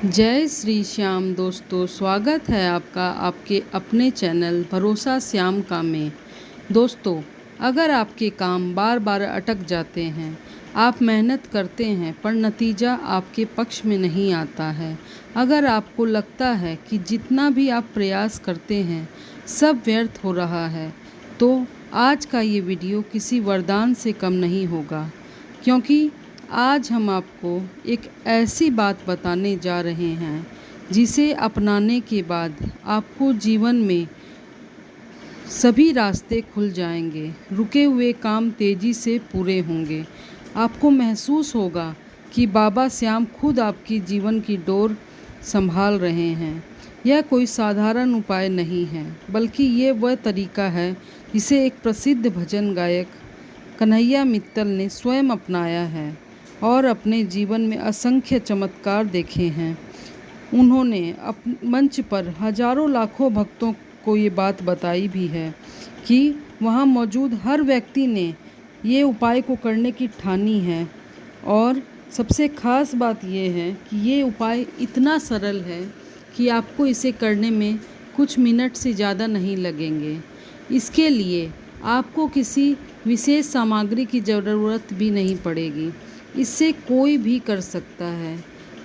जय श्री श्याम दोस्तों, स्वागत है आपका आपके अपने चैनल भरोसा श्याम का में। दोस्तों, अगर आपके काम बार बार अटक जाते हैं, आप मेहनत करते हैं पर नतीजा आपके पक्ष में नहीं आता है, अगर आपको लगता है कि जितना भी आप प्रयास करते हैं सब व्यर्थ हो रहा है, तो आज का ये वीडियो किसी वरदान से कम नहीं होगा। क्योंकि आज हम आपको एक ऐसी बात बताने जा रहे हैं जिसे अपनाने के बाद आपको जीवन में सभी रास्ते खुल जाएंगे, रुके हुए काम तेज़ी से पूरे होंगे। आपको महसूस होगा कि बाबा श्याम खुद आपकी जीवन की डोर संभाल रहे हैं। यह कोई साधारण उपाय नहीं है, बल्कि ये वह तरीका है जिसे एक प्रसिद्ध भजन गायक कन्हैया मित्तल ने स्वयं अपनाया है और अपने जीवन में असंख्य चमत्कार देखे हैं। उन्होंने मंच पर हजारों लाखों भक्तों को ये बात बताई भी है कि वहाँ मौजूद हर व्यक्ति ने ये उपाय को करने की ठानी है। और सबसे ख़ास बात यह है कि ये उपाय इतना सरल है कि आपको इसे करने में कुछ मिनट से ज़्यादा नहीं लगेंगे। इसके लिए आपको किसी विशेष सामग्री की ज़रूरत भी नहीं पड़ेगी। इससे कोई भी कर सकता है।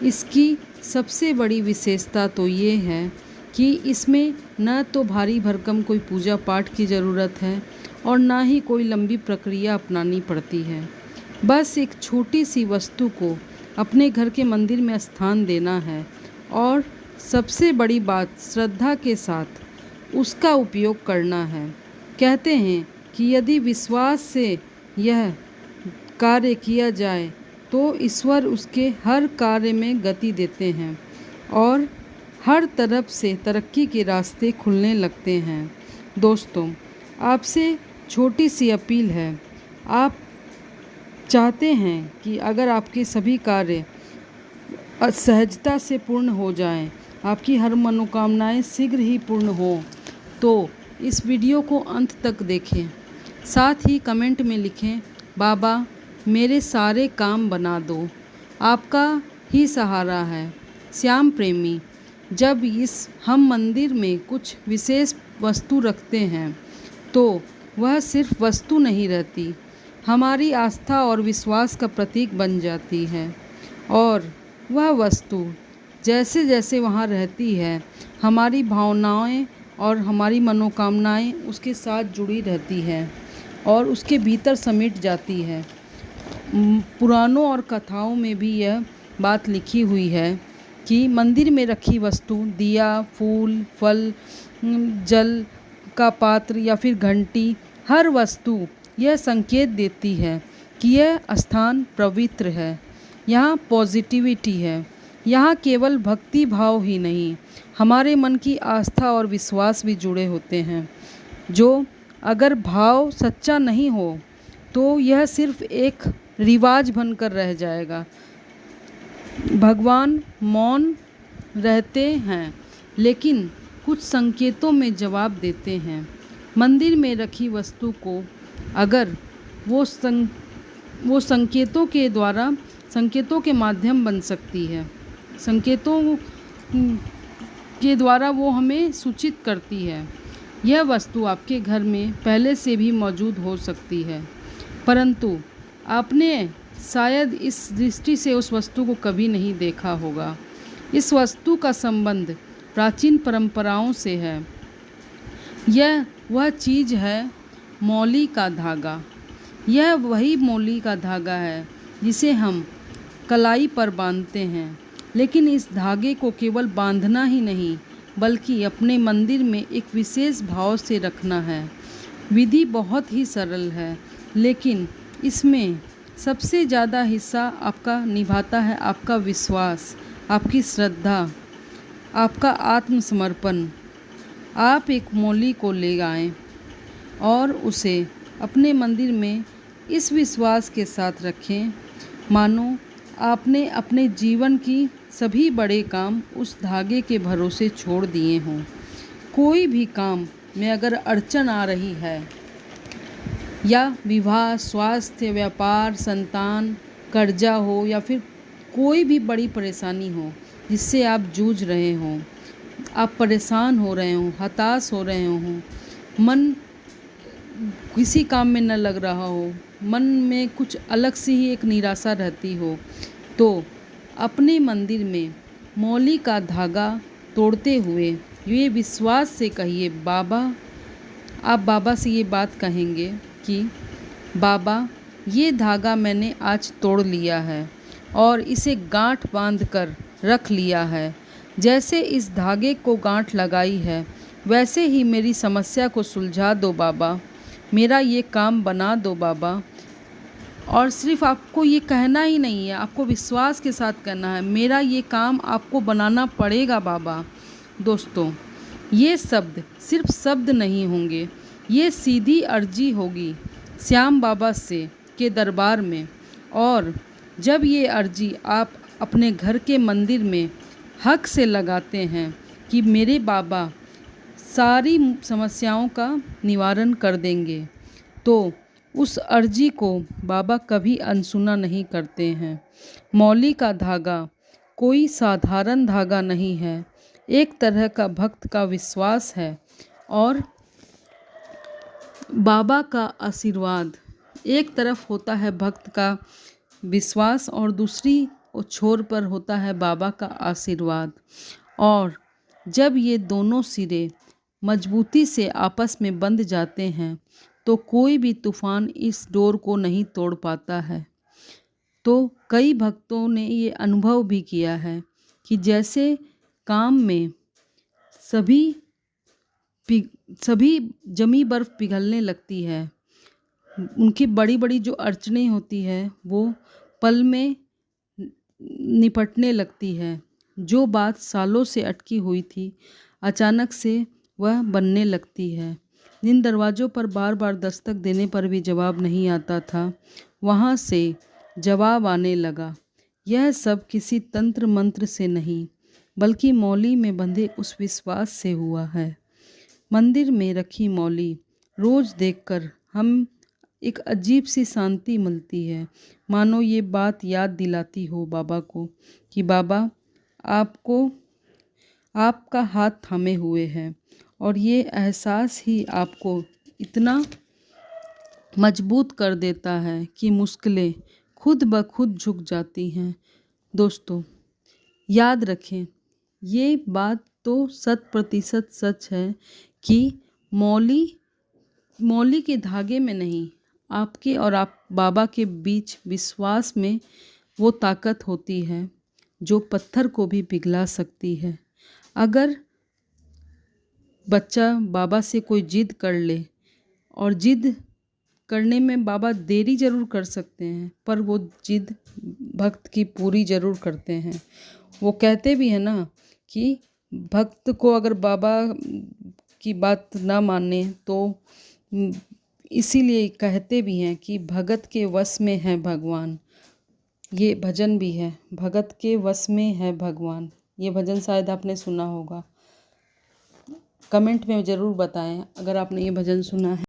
इसकी सबसे बड़ी विशेषता तो ये है कि इसमें न तो भारी भरकम कोई पूजा पाठ की ज़रूरत है और ना ही कोई लंबी प्रक्रिया अपनानी पड़ती है। बस एक छोटी सी वस्तु को अपने घर के मंदिर में स्थान देना है और सबसे बड़ी बात श्रद्धा के साथ उसका उपयोग करना है। कहते हैं कि यदि विश्वास से यह कार्य किया जाए तो ईश्वर उसके हर कार्य में गति देते हैं और हर तरफ से तरक्की के रास्ते खुलने लगते हैं। दोस्तों, आपसे छोटी सी अपील है। आप चाहते हैं कि अगर आपके सभी कार्य सहजता से पूर्ण हो जाएं, आपकी हर मनोकामनाएं शीघ्र ही पूर्ण हो, तो इस वीडियो को अंत तक देखें। साथ ही कमेंट में लिखें, बाबा मेरे सारे काम बना दो। आपका ही सहारा है श्याम प्रेमी। जब हम मंदिर में कुछ विशेष वस्तु रखते हैं तो वह सिर्फ वस्तु नहीं रहती, हमारी आस्था और विश्वास का प्रतीक बन जाती है। और वह वस्तु जैसे जैसे वहाँ रहती है, हमारी भावनाएं और हमारी मनोकामनाएं उसके साथ जुड़ी रहती है और उसके भीतर समेट जाती है। पुराणों और कथाओं में भी यह बात लिखी हुई है कि मंदिर में रखी वस्तु, दिया, फूल, फल, जल का पात्र या फिर घंटी, हर वस्तु यह संकेत देती है कि यह स्थान पवित्र है, यहाँ पॉजिटिविटी है। यहाँ केवल भक्ति भाव ही नहीं, हमारे मन की आस्था और विश्वास भी जुड़े होते हैं। जो अगर भाव सच्चा नहीं हो तो यह सिर्फ एक रिवाज बनकर रह जाएगा। भगवान मौन रहते हैं लेकिन कुछ संकेतों में जवाब देते हैं। मंदिर में रखी वस्तु को अगर वो संकेतों के माध्यम बन सकती है, संकेतों के द्वारा वो हमें सूचित करती है। यह वस्तु आपके घर में पहले से भी मौजूद हो सकती है, परंतु आपने शायद इस दृष्टि से उस वस्तु को कभी नहीं देखा होगा। इस वस्तु का संबंध प्राचीन परंपराओं से है। यह वह चीज़ है, मौली का धागा। यह वही मौली का धागा है जिसे हम कलाई पर बांधते हैं। लेकिन इस धागे को केवल बांधना ही नहीं, बल्कि अपने मंदिर में एक विशेष भाव से रखना है। विधि बहुत ही सरल है, लेकिन इसमें सबसे ज़्यादा हिस्सा आपका निभाता है आपका विश्वास, आपकी श्रद्धा, आपका आत्मसमर्पण। आप एक मौली को ले आएं और उसे अपने मंदिर में इस विश्वास के साथ रखें मानो आपने अपने जीवन की सभी बड़े काम उस धागे के भरोसे छोड़ दिए हों। कोई भी काम में अगर अड़चन आ रही है, या विवाह, स्वास्थ्य, व्यापार, संतान, कर्जा हो या फिर कोई भी बड़ी परेशानी हो जिससे आप जूझ रहे हों, आप परेशान हो रहे हों, हताश हो रहे हों, मन किसी काम में न लग रहा हो, मन में कुछ अलग सी ही एक निराशा रहती हो, तो अपने मंदिर में मौली का धागा तोड़ते हुए ये विश्वास से कहिए बाबा, आप बाबा से ये बात कहेंगे कि बाबा, ये धागा मैंने आज तोड़ लिया है और इसे गांठ बांध कर रख लिया है। जैसे इस धागे को गांठ लगाई है वैसे ही मेरी समस्या को सुलझा दो बाबा, मेरा ये काम बना दो बाबा। और सिर्फ आपको ये कहना ही नहीं है, आपको विश्वास के साथ कहना है, मेरा ये काम आपको बनाना पड़ेगा बाबा। दोस्तों, ये शब्द सिर्फ शब्द नहीं होंगे, ये सीधी अर्जी होगी श्याम बाबा से के दरबार में। और जब ये अर्जी आप अपने घर के मंदिर में हक से लगाते हैं कि मेरे बाबा सारी समस्याओं का निवारण कर देंगे, तो उस अर्जी को बाबा कभी अनसुना नहीं करते हैं। मौली का धागा कोई साधारण धागा नहीं है, एक तरह का भक्त का विश्वास है और बाबा का आशीर्वाद। एक तरफ होता है भक्त का विश्वास और दूसरी छोर पर होता है बाबा का आशीर्वाद। और जब ये दोनों सिरे मजबूती से आपस में बंध जाते हैं तो कोई भी तूफान इस डोर को नहीं तोड़ पाता है। तो कई भक्तों ने ये अनुभव भी किया है कि जैसे काम में सभी जमी बर्फ़ पिघलने लगती है, उनकी बड़ी बड़ी जो अड़चनें होती है वो पल में निपटने लगती है। जो बात सालों से अटकी हुई थी अचानक से वह बनने लगती है। जिन दरवाज़ों पर बार बार दस्तक देने पर भी जवाब नहीं आता था, वहाँ से जवाब आने लगा। यह सब किसी तंत्र मंत्र से नहीं बल्कि मौली में बंधे उस विश्वास से हुआ है। मंदिर में रखी मौली रोज़ देखकर हम एक अजीब सी शांति मिलती है, मानो ये बात याद दिलाती हो बाबा को कि बाबा, आपको आपका हाथ थामे हुए हैं। और ये एहसास ही आपको इतना मजबूत कर देता है कि मुश्किलें खुद ब खुद झुक जाती हैं। दोस्तों, याद रखें, ये बात तो 100% सच है कि मौली के धागे में नहीं, आपके और आप बाबा के बीच विश्वास में वो ताकत होती है जो पत्थर को भी पिघला सकती है। अगर बच्चा बाबा से कोई जिद कर ले, और जिद करने में बाबा देरी ज़रूर कर सकते हैं पर वो जिद भक्त की पूरी ज़रूर करते हैं। वो कहते भी हैं ना कि भक्त को अगर बाबा की बात ना माने तो इसीलिए कहते भी हैं कि भगत के वश में है भगवान। ये भजन भी है, भगत के वश में है भगवान। ये भजन शायद आपने सुना होगा। कमेंट में ज़रूर बताएं अगर आपने ये भजन सुना है।